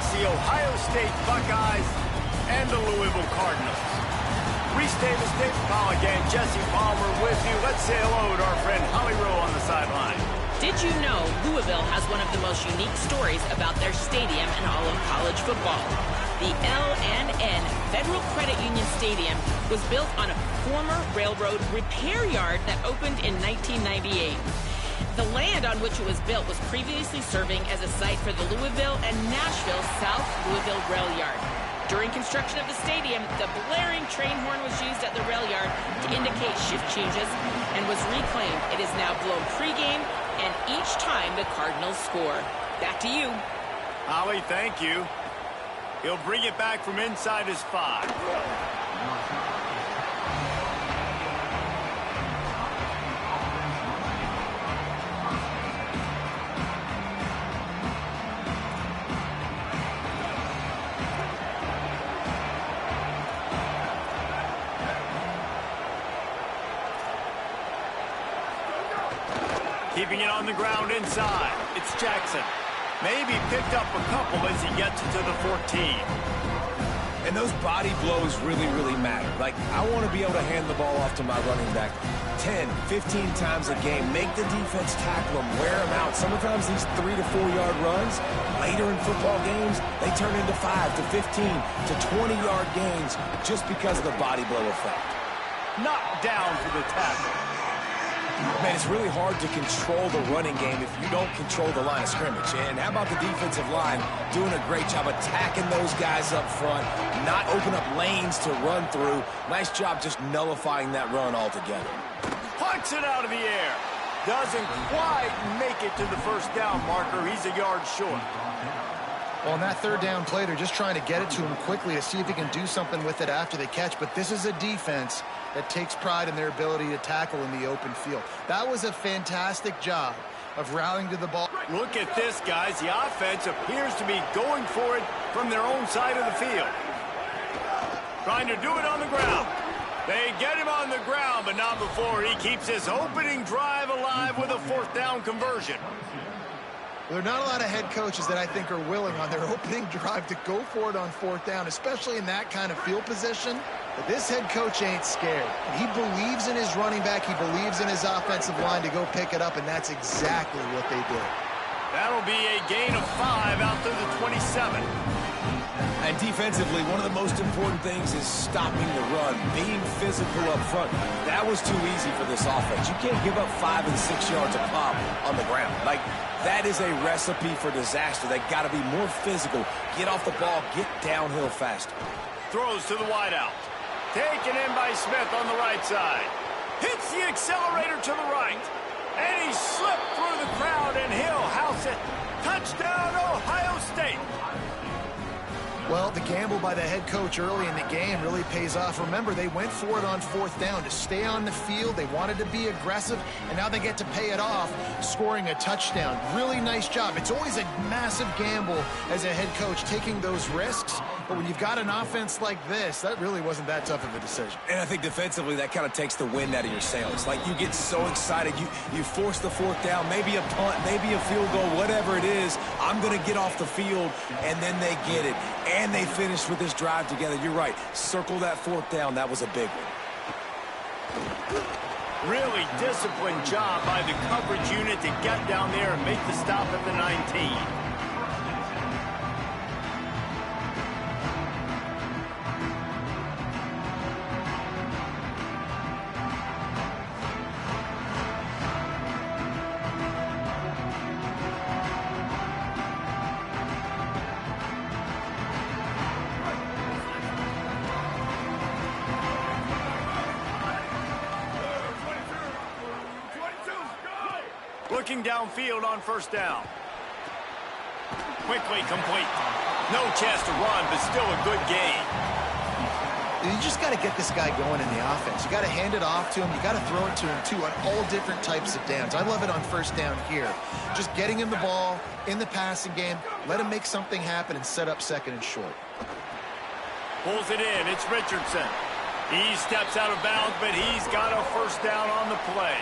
It's the Ohio State Buckeyes and the Louisville Cardinals. Reese Davis, Dave Powell again, Jesse Palmer with you. Let's say hello to our friend Holly Rowe on the sideline. Did you know Louisville has one of the most unique stories about their stadium in all of college football? The L&N Federal Credit Union Stadium was built on a former railroad repair yard that opened in 1998. The land on which it was built was previously serving as a site for the Louisville and Nashville South Louisville Rail Yard. During construction of the stadium, the blaring train horn was used at the rail yard to indicate shift changes and was reclaimed. It is now blown pregame and each time the Cardinals score. Back to you. Holly, thank you. He'll bring it back from inside his 5. Keeping it on the ground inside. It's Jackson. Maybe picked up a couple as he gets to the 14. And those body blows really, really matter. Like, I want to be able to hand the ball off to my running back 10, 15 times a game. Make the defense tackle them, wear them out. Sometimes these 3 to 4 yard runs, later in football games, they turn into 5 to 15 to 20 yard gains just because of the body blow effect. Knocked down for the tackle. Man, it's really hard to control the running game if you don't control the line of scrimmage. And how about the defensive line doing a great job attacking those guys up front, not open up lanes to run through. Nice job just nullifying that run altogether. Punts it out of the air. Doesn't quite make it to the first down marker. He's a yard short. Well, on that third down play, they're just trying to get it to him quickly to see if he can do something with it after the catch. But this is a defense that takes pride in their ability to tackle in the open field. That was a fantastic job of rallying to the ball. Look at this, guys. The offense appears to be going for it from their own side of the field. Trying to do it on the ground. They get him on the ground, but not before he keeps his opening drive alive with a 4th down conversion. There are not a lot of head coaches that I think are willing on their opening drive to go for it on 4th down, especially in that kind of field position. But this head coach ain't scared. He believes in his running back. He believes in his offensive line to go pick it up, and that's exactly what they did. That'll be a gain of 5 out to the 27. And defensively, one of the most important things is stopping the run, being physical up front. That was too easy for this offense. You can't give up 5 and 6 yards a pop on the ground. Like, that is a recipe for disaster. They got to be more physical. Get off the ball, get downhill faster. Throws to the wideout. Taken in by Smith on the right side. Hits the accelerator to the right. And he slipped through the crowd, and he'll house it. Touchdown, Ohio State. Well, the gamble by the head coach early in the game really pays off. Remember, they went for it on 4th down to stay on the field. They wanted to be aggressive, and now they get to pay it off, scoring a touchdown. Really nice job. It's always a massive gamble as a head coach, taking those risks. But when you've got an offense like this, that really wasn't that tough of a decision. And I think defensively, that kind of takes the wind out of your sails. Like, you get so excited. You force the 4th down, maybe a punt, maybe a field goal, whatever it is. I'm going to get off the field, and then they get it. And they finished with this drive together. You're right. Circle that 4th down. That was a big one. Really disciplined job by the coverage unit to get down there and make the stop at the 19. Looking downfield on 1st down. Quickly complete. No chance to run, but still a good gain. You just got to get this guy going in the offense. You got to hand it off to him. You got to throw it to him, too, on all different types of downs. I love it on 1st down here. Just getting him the ball in the passing game. Let him make something happen and set up 2nd and short. Pulls it in. It's Richardson. He steps out of bounds, but he's got a 1st down on the play.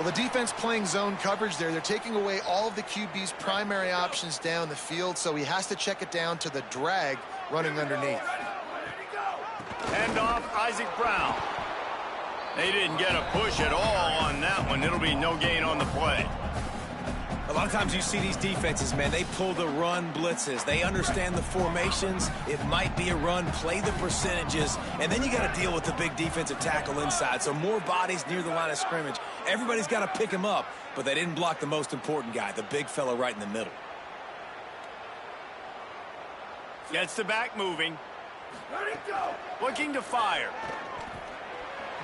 Well, the defense playing zone coverage there. They're taking away all of the QB's primary options down the field, so he has to check it down to the drag running underneath. Hand off Isaac Brown. They didn't get a push at all on that one. It'll be no gain on the play. A lot of times you see these defenses, man, they pull the run blitzes. They understand the formations. It might be a run, play the percentages, and then you got to deal with the big defensive tackle inside. So more bodies near the line of scrimmage. Everybody's got to pick him up, but they didn't block the most important guy, the big fella right in the middle. Gets the back moving. Looking to fire.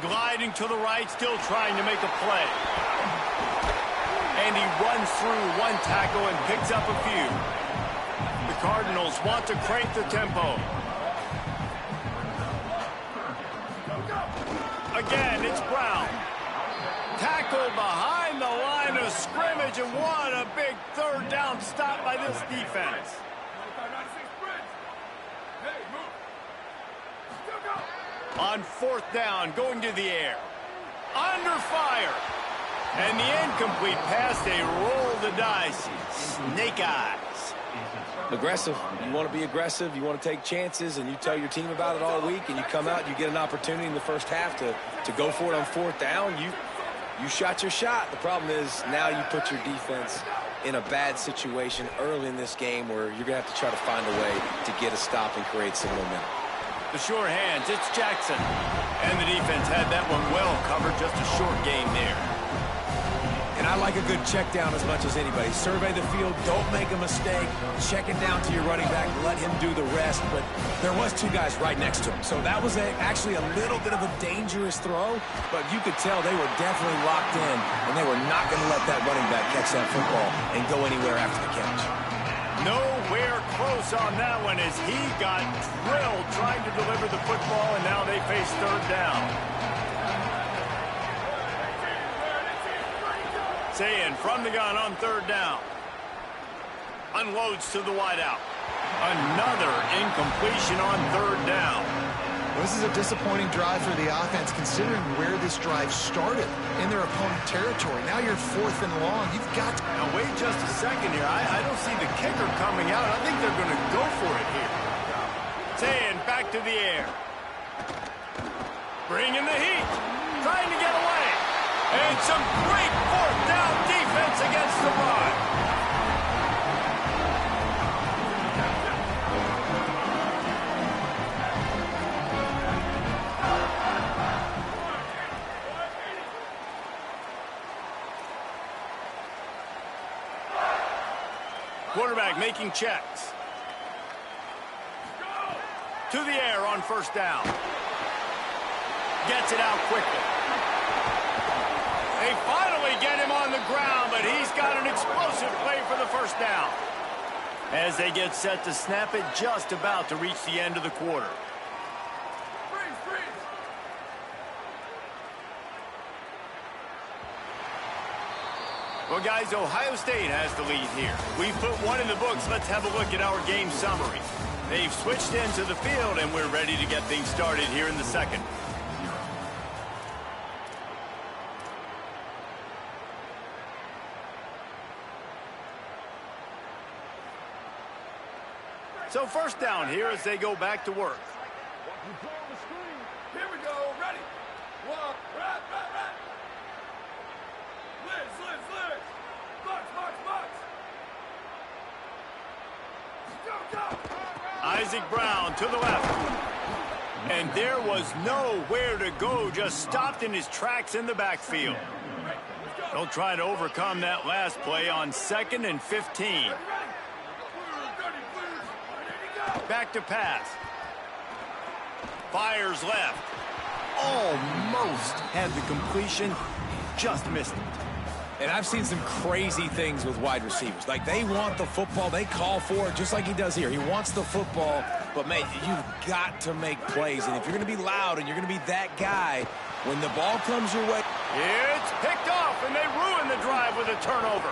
Gliding to the right, still trying to make a play. And he runs through one tackle and picks up a few. The Cardinals want to crank the tempo. Again, it's Brown. Tackled behind the line of scrimmage, and what a big third down stop by this defense. On fourth down, going to the air. Under fire. And the incomplete pass, they roll the dice. Snake eyes. Aggressive. You want to be aggressive. You want to take chances, and you tell your team about it all week, and you come out and you get an opportunity in the first half to go for it on fourth down. You shot your shot. The problem is now you put your defense in a bad situation early in this game where you're going to have to try to find a way to get a stop and create some momentum. The sure hands, it's Jackson. And the defense had that one well covered, just a short game there. And I like a good check down as much as anybody. Survey the field, don't make a mistake. Check it down to your running back, let him do the rest. But there was two guys right next to him. So that was actually a little bit of a dangerous throw, but you could tell they were definitely locked in, and they were not going to let that running back catch that football and go anywhere after the catch. Nowhere close on that one as he got drilled trying to deliver the football, and now they face third down. Sayin from the gun on third down. Unloads to the wideout. Another incompletion on third down. This is a disappointing drive for the offense considering where this drive started in their opponent territory. Now you're fourth and long. You've got to... Now wait just a second here. I don't see the kicker coming out. I think they're going to go for it here. Sayin back to the air. Bringing the heat. Trying to get away. And some great fourth down defense against the run. Quarterback making checks. To the air on first down. Gets it out quickly. They finally get him on the ground, but he's got an explosive play for the first down. As they get set to snap it, just about to reach the end of the quarter. Well, guys, Ohio State has the lead here. We've put one in the books. Let's have a look at our game summary. They've switched into the field, and we're ready to get things started here in the second. So first down here as they go back to work. Here we go, ready. Walk, right. Liz. Box. Go. Isaac Brown to the left. And there was nowhere to go, just stopped in his tracks in the backfield. They'll try to overcome that last play on 2nd and 15. Back to pass. Fires left. Almost had the completion. Just missed it. And I've seen some crazy things with wide receivers. Like, they want the football. They call for it just like he does here. He wants the football. But, man, you've got to make plays. And if you're going to be loud and you're going to be that guy, when the ball comes your way... It's picked off, and they ruin the drive with a turnover.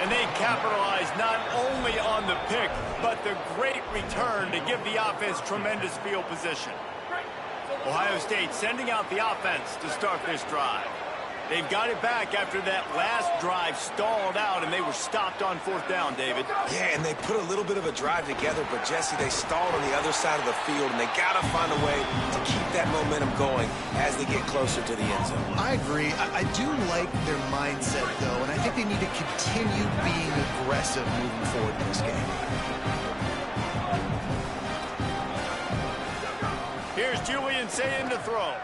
And they capitalize not only on the pick, but the great return to give the offense tremendous field position. Ohio State sending out the offense to start this drive. They've got it back after that last drive stalled out, and they were stopped on 4th down, David. Yeah, and they put a little bit of a drive together, but, Jesse, they stalled on the other side of the field, and they got to find a way to keep that momentum going as they get closer to the end zone. I agree. I do like their mindset, though, and I think they need to continue being aggressive moving forward in this game. Here's Julian Sayin to throw.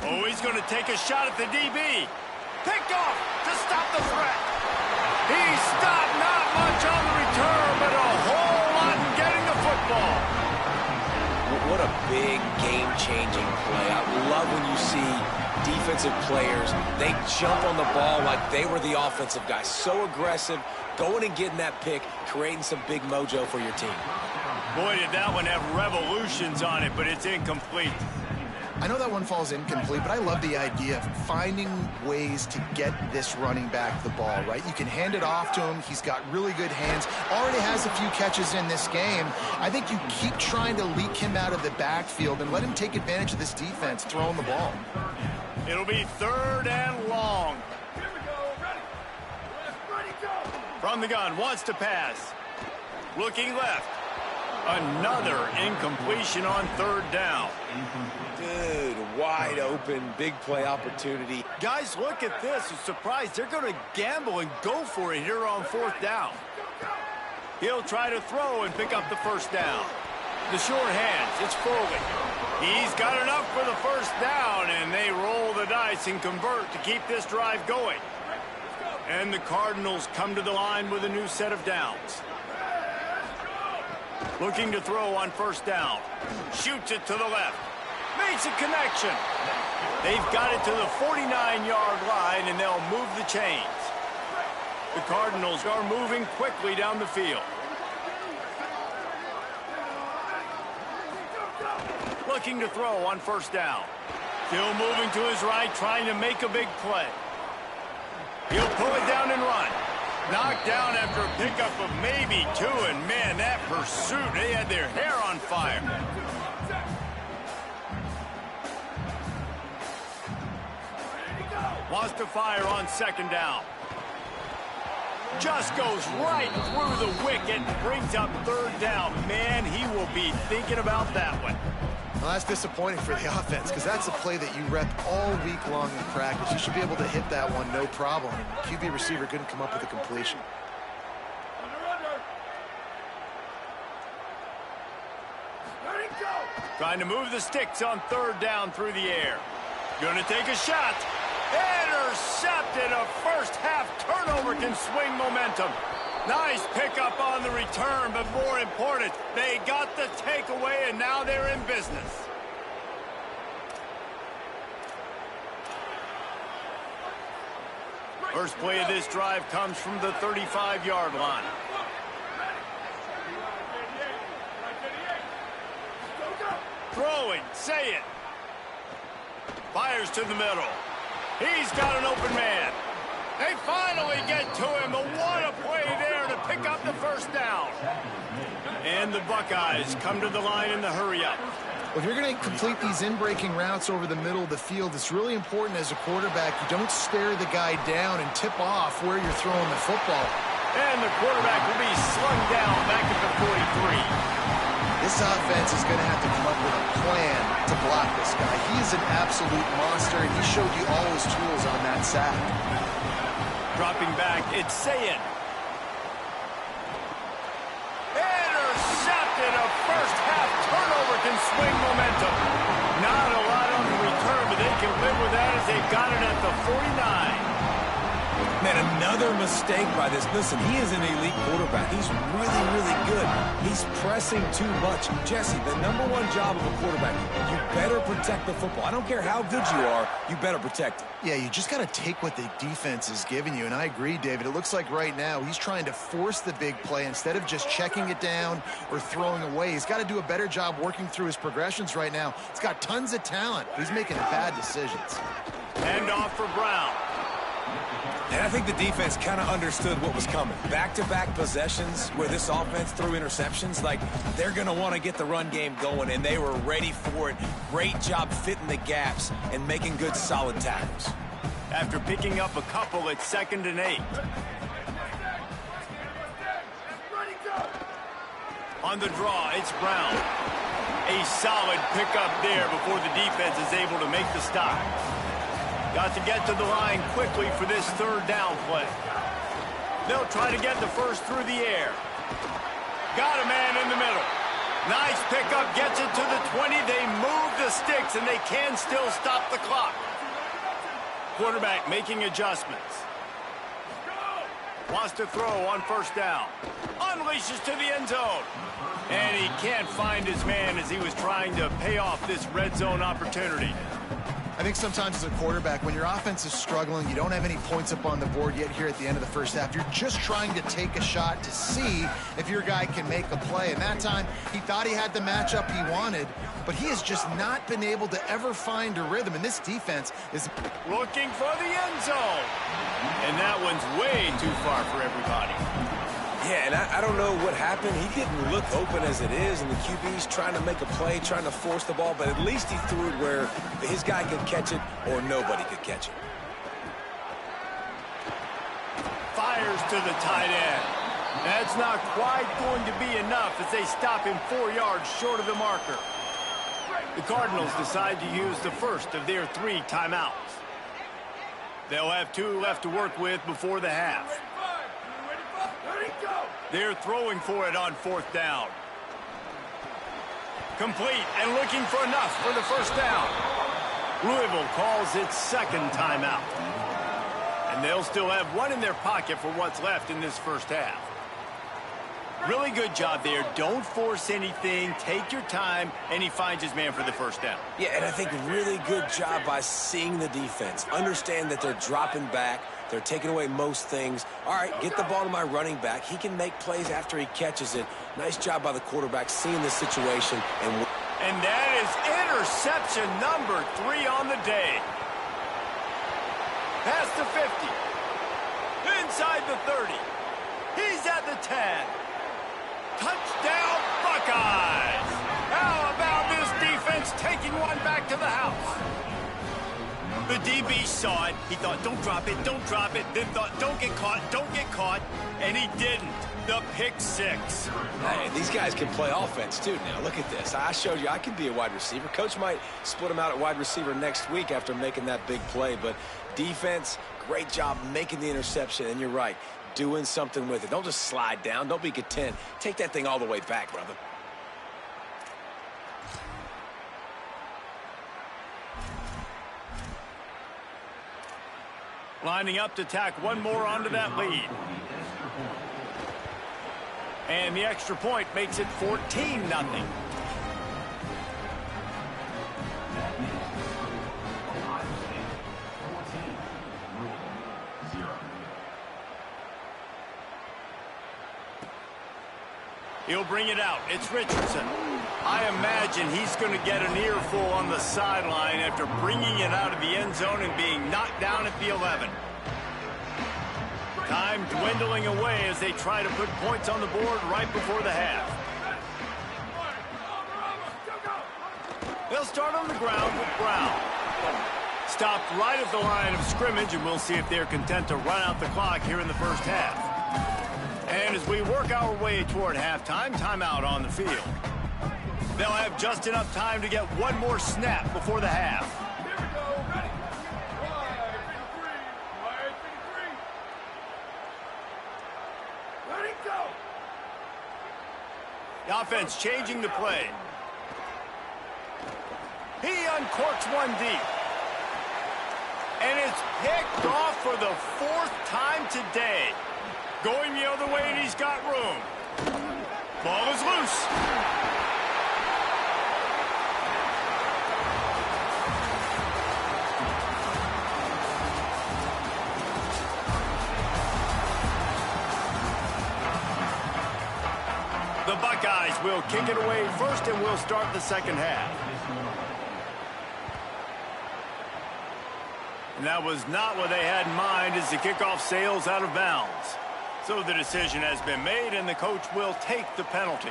Oh, he's going to take a shot at the DB. Picked off to stop the threat. He stopped not much on the return, but a whole lot in getting the football. What a big game-changing play. I love when you see defensive players, they jump on the ball like they were the offensive guy. So aggressive, going and getting that pick, creating some big mojo for your team. Boy, did that one have revolutions on it, but it's incomplete. I know that one falls incomplete, but I love the idea of finding ways to get this running back the ball, right? You can hand it off to him. He's got really good hands. Already has a few catches in this game. I think you keep trying to leak him out of the backfield and let him take advantage of this defense throwing the ball. It'll be 3rd and long. Here we go. Ready. Ready, go. From the gun, wants to pass. Looking left. Another incompletion on 3rd down. Good, wide open, big play opportunity. Guys, look at this. I'm surprised they're going to gamble and go for it here on 4th down. He'll try to throw and pick up the 1st down. The short hands, it's Foley. He's got enough for the 1st down, and they roll the dice and convert to keep this drive going. And the Cardinals come to the line with a new set of downs. Looking to throw on 1st down. Shoots it to the left. Makes a connection. They've got it to the 49-yard line, and they'll move the chains. The Cardinals are moving quickly down the field. Looking to throw on 1st down. Still moving to his right, trying to make a big play. He'll pull it down and run. Knocked down after a pickup of maybe 2, and man, that pursuit, they had their hair on fire. Wants to fire on 2nd down. Just goes right through the wicket and brings up 3rd down. Man, he will be thinking about that one. Well, that's disappointing for the offense because that's a play that you rep all week long in practice. You should be able to hit that one no problem. And QB receiver couldn't come up with a completion. Ready, go. Trying to move the sticks on 3rd down through the air. Gonna take a shot. Intercepted. A first-half turnover can swing momentum. Nice pickup on the return, but more important, they got the takeaway, and now they're in business. First play of this drive comes from the 35-yard line. Throwing, say it. Fires to the middle. He's got an open man. They finally get to him, but what a play there to pick up the 1st down. And the Buckeyes come to the line in the hurry-up. Well, if you're going to complete these in-breaking routes over the middle of the field, it's really important as a quarterback you don't stare the guy down and tip off where you're throwing the football. And the quarterback will be slung down back at the 43. This offense is going to have to come up with a plan to block this guy. He is an absolute monster, and he showed you all his tools on that sack. Dropping back, it's Sayin. Intercepted. A first-half turnover can swing momentum. Not a lot on the return, but they can live with that as they've got it at the 49. Man, another mistake by this. Listen, he is an elite quarterback. He's really, really good. He's pressing too much. Jesse, the #1 job of a quarterback, you better protect the football. I don't care how good you are, you better protect it. Yeah, you just got to take what the defense is giving you, and I agree, David. It looks like right now he's trying to force the big play instead of just checking it down or throwing away. He's got to do a better job working through his progressions right now. He's got tons of talent. He's making bad decisions. Hand off for Brown. And I think the defense kind of understood what was coming. Back-to-back possessions where this offense threw interceptions, like they're going to want to get the run game going, and they were ready for it. Great job fitting the gaps and making good, solid tackles. after picking up a couple at 2nd and 8. Ready, go! On the draw, it's Brown. A solid pickup there before the defense is able to make the stop. Got to get to the line quickly for this 3rd down play. They'll try to get the first through the air. Got a man in the middle. Nice pickup, gets it to the 20. They move the sticks, and they can still stop the clock. Quarterback making adjustments. Wants to throw on 1st down. Unleashes to the end zone. And he can't find his man as he was trying to pay off this red zone opportunity. I think sometimes as a quarterback, when your offense is struggling, you don't have any points up on the board yet here at the end of the 1st half. You're just trying to take a shot to see if your guy can make a play. And that time, he thought he had the matchup he wanted, but he has just not been able to ever find a rhythm. And this defense is looking for the end zone. And that one's way too far for everybody. Yeah, and I don't know what happened. He didn't look open as it is, and the QB's trying to make a play, trying to force the ball, but at least he threw it where his guy could catch it or nobody could catch it. Fires to the tight end. That's not quite going to be enough as they stop him 4 yards short of the marker. The Cardinals decide to use the first of their 3 timeouts. They'll have 2 left to work with before the half. They're throwing for it on 4th down. Complete and looking for enough for the 1st down. Louisville calls its 2nd timeout. And they'll still have 1 in their pocket for what's left in this 1st half. Really good job there. Don't force anything. Take your time, and he finds his man for the 1st down. Yeah, and I think really good job by seeing the defense. Understand that they're dropping back. They're taking away most things. All right, get the ball to my running back. He can make plays after he catches it. Nice job by the quarterback seeing the situation. And that is interception number 3 on the day. Past the 50. Inside the 30. He's at the 10. Touchdown, Buckeyes! How about this defense taking one back to the house? The DB saw it. He thought, don't drop it, don't drop it. Then thought, don't get caught, and he didn't. The pick 6. Hey, these guys can play offense, too, now. Look at this. I showed you I can be a wide receiver. Coach might split him out at wide receiver next week after making that big play, but defense, great job making the interception, and you're right, doing something with it. Don't just slide down. Don't be content. Take that thing all the way back, brother. Lining up to tack one more onto that lead. And the extra point makes it 14-0. He'll bring it out. It's Richardson. I imagine he's going to get an earful on the sideline after bringing it out of the end zone and being knocked down at the 11. Time dwindling away as they try to put points on the board right before the half. They'll start on the ground with Brown. Stopped right at the line of scrimmage, and we'll see if they're content to run out the clock here in the 1st half. And as we work our way toward halftime, timeout on the field. They'll have just enough time to get one more snap before the half. Here we go. Ready. Wide three. Ready, go. The offense changing the play. He uncorks one deep. And it's picked off for the 4th time today. Going the other way, and he's got room. Ball is loose. The Buckeyes will kick it away first, and we'll start the 2nd half. And that was not what they had in mind as the kickoff sails out of bounds. So the decision has been made, and the coach will take the penalty.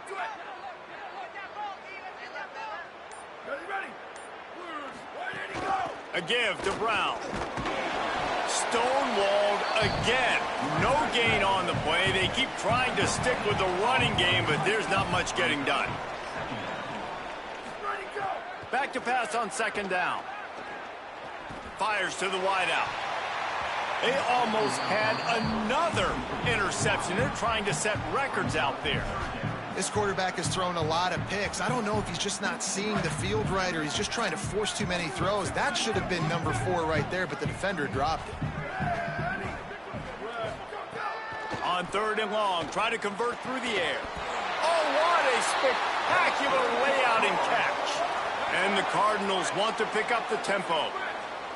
Stick to it. Ready, ready. Where did he go? A give to Brown. Stonewalled again. No gain on the play. They keep trying to stick with the running game, but there's not much getting done. Ready, go. Back to pass on second down. Fires to the wideout. They almost had another interception. They're trying to set records out there. This quarterback has thrown a lot of picks. I don't know if he's just not seeing the field right or he's just trying to force too many throws. That should have been number 4 right there, but the defender dropped it. On third and long, try to convert through the air. Oh, what a spectacular layout and catch. And the Cardinals want to pick up the tempo.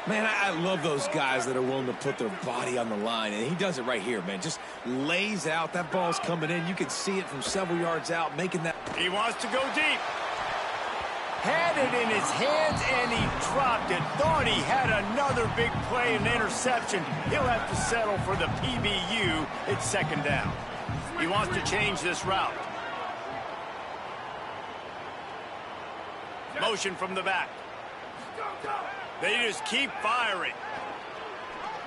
Man, I love those guys that are willing to put their body on the line, and he does it right here, man. Just lays out. That ball's coming in. You can see it from several yards out, making that. He wants to go deep. Had it in his hands, and he dropped it. Thought he had another big play and interception. He'll have to settle for the PBU. It's second down. He wants to change this route. Motion from the back. Go, go. They just keep firing.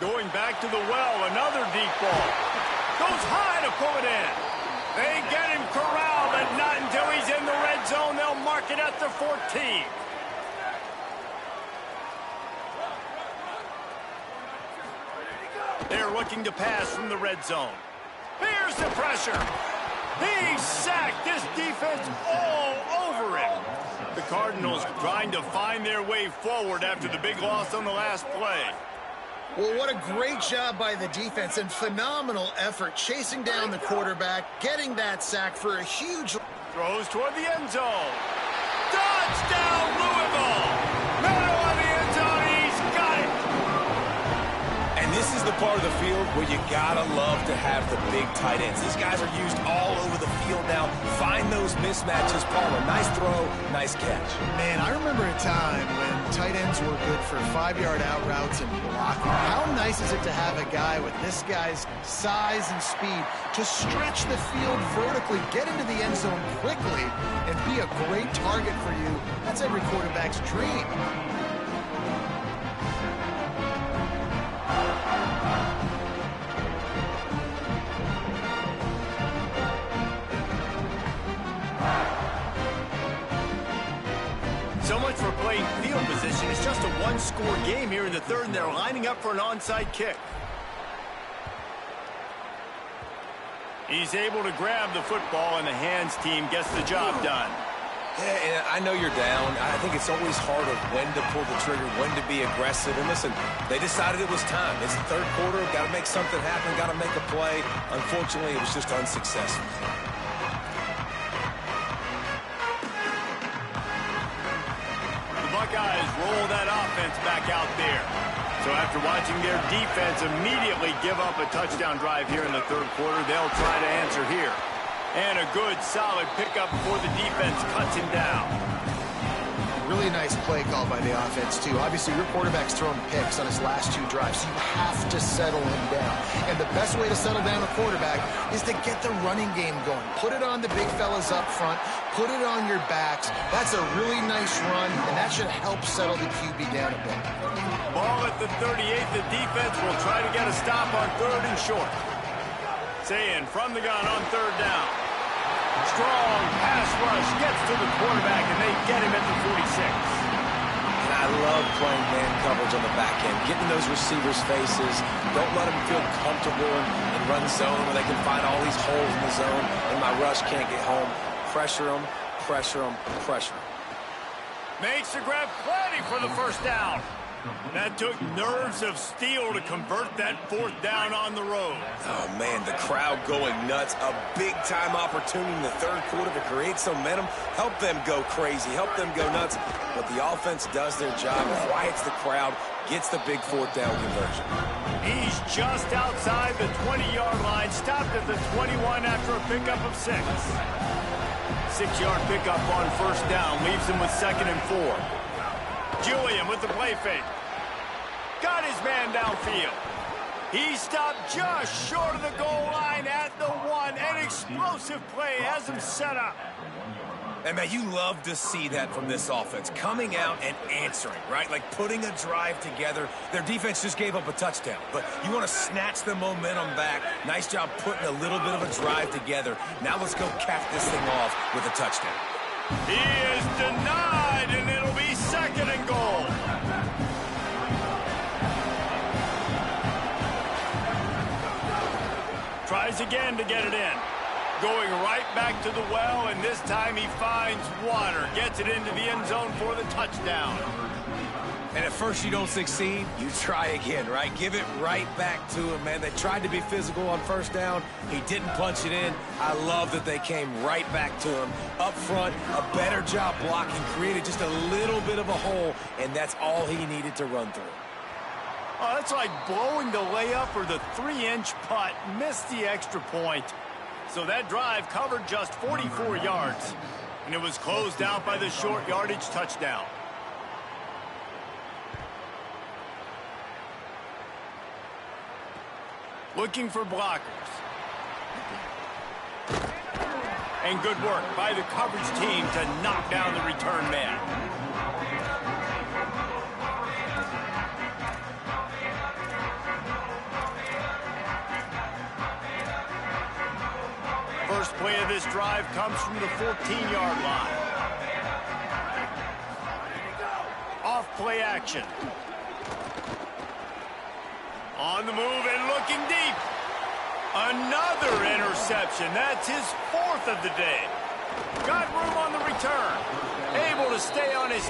Going back to the well, another deep ball. Goes high to pull it in. They get him corralled, but not until he's in the red zone. They'll mark it at the 14. They're looking to pass from the red zone. Here's the pressure. He sacked this defense all over him. The Cardinals trying to find their way forward after the big loss on the last play. Well, what a great job by the defense and phenomenal effort chasing down the quarterback, getting that sack for a huge... Throws toward the end zone. Touchdown, Louisville! Middle of the end zone, he's got it! And this is the part of the field where you gotta love to have the big tight ends. These guys are used all over the field now. Find those mismatches, Palmer. Nice throw, nice catch. Man, I remember a time when tight ends were good for 5-yard out routes and blocking. How nice is it to have a guy with this guy's size and speed to stretch the field vertically, get into the end zone quickly, and be a great target for you? That's every quarterback's dream. So much for playing field position. It's just a one-score game here in the third, and they're lining up for an onside kick. He's able to grab the football, and the hands team gets the job done. Yeah, and I know you're down. I think it's always harder when to pull the trigger, when to be aggressive. And listen, they decided it was time. It's the third quarter. Got to make something happen. Got to make a play. Unfortunately, it was just unsuccessful. Buckeyes roll that offense back out there. So after watching their defense immediately give up a touchdown drive here in the third quarter, they'll try to answer here. And a good, solid pickup before the defense cuts him down. Really nice play call by the offense, too. Obviously, your quarterback's thrown picks on his last 2 drives, so you have to settle him down. And the best way to settle down a quarterback is to get the running game going. Put it on the big fellas up front. Put it on your backs. That's a really nice run, and that should help settle the QB down a bit. Ball at the 38. The defense will try to get a stop on third and short. Saying from the gun on third down. Strong pass rush gets to the quarterback, and they get him at the 46. And I love playing man coverage on the back end, getting those receivers' faces. Don't let them feel comfortable in run zone where they can find all these holes in the zone, and my rush can't get home. Pressure them, pressure them, pressure them. Makes the grab plenty for the first down. That took nerves of steel to convert that fourth down on the road. Oh, man, the crowd going nuts. A big-time opportunity in the third quarter to create some momentum. Help them go crazy. Help them go nuts. But the offense does their job, quiets the crowd, gets the big fourth down conversion. He's just outside the 20-yard line, stopped at the 21 after a pickup of 6. 6-yard pickup on first down, leaves him with 2nd and 4. Julian with the play fake. Got his man downfield. He stopped just short of the goal line at the 1. An explosive play has him set up. And, man, you love to see that from this offense. Coming out and answering, right? Like putting a drive together. Their defense just gave up a touchdown. But you want to snatch the momentum back. Nice job putting a little bit of a drive together. Now let's go cap this thing off with a touchdown. He is denied, and it'll be 2nd and goal. Tries again to get it in. Going right back to the well, and this time he finds water. Gets it into the end zone for the touchdown. And at first you don't succeed, you try again, right? Give it right back to him, man. They tried to be physical on 1st down. He didn't punch it in. I love that they came right back to him. Up front, a better job blocking, created just a little bit of a hole, and that's all he needed to run through. Oh, that's like blowing the layup or the 3-inch putt. Missed the extra point. So that drive covered just 44 yards. And it was closed out by the short yardage touchdown. Looking for blockers. And good work by the coverage team to knock down the return man. First play of this drive comes from the 14-yard line. Off play action. On the move and looking deep. Another interception. That's his 4th of the day. Got room on the return. Able to stay on his